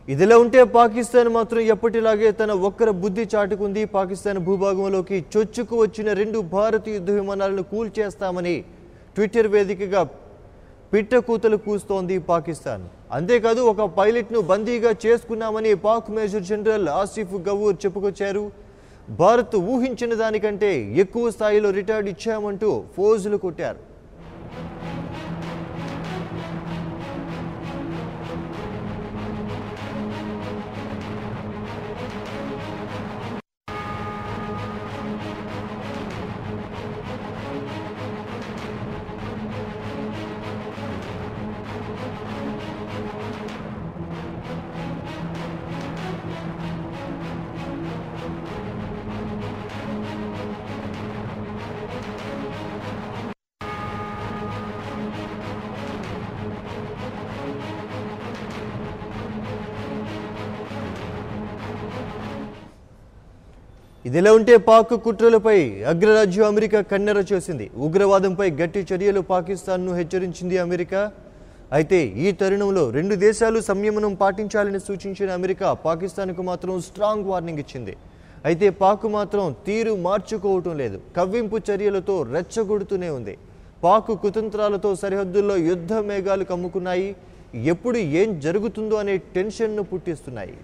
ఇదిలా ఉంటే పాకిస్తాన్ మాత్రం ఎప్పటిలాగే తన ఒక్కర బుద్ధి చాటుకుంది. పాకిస్తాన్ భూభాగంలోకి చొచ్చుకు వచ్చిన 2 భారతీయ యుద్ధ విమానాలను కూల్చేస్తామని ట్విట్టర్ వేదికగా పిట్టకూతలు కూస్తోంది పాకిస్తాన్. అంతేకాదు ఒక పైలట్ను బందీగా చేసుకున్నామని పాక్ మేజర్ జనరల్ ఆసిఫ్ గఫూర్ చెప్పుకొచ్చారు. భారత్ ఊహించిన దానికంటే ఎక్కువ స్థాయిలో రిటార్డ్ ఇచ్చామంటూ ఫోజులు కొట్టారు. ఇదిలా ఉంటే పాక్ కుట్రలపై అగ్రరాజ్యం అమెరికా కన్నెర చేసింది. ఉగ్రవాదంపై గట్టి చర్యలు పాకిస్తాన్ను హెచ్చరించింది అమెరికా. అయితే ఈ తరుణంలో 2 దేశాలు సంయమనం పాటించాలని సూచించిన అమెరికా పాకిస్తాన్కు మాత్రం స్ట్రాంగ్ వార్నింగ్ ఇచ్చింది. అయితే పాక్ మాత్రం తీరు మార్చుకోవటం లేదు. కవ్వింపు చర్యలతో రెచ్చగొడుతూనే ఉంది. పాక్ కుతంత్రాలతో సరిహద్దుల్లో యుద్ధ మేఘాలు కమ్ముకున్నాయి. ఎప్పుడు ఏం జరుగుతుందో అనే టెన్షన్ను పుట్టిస్తున్నాయి.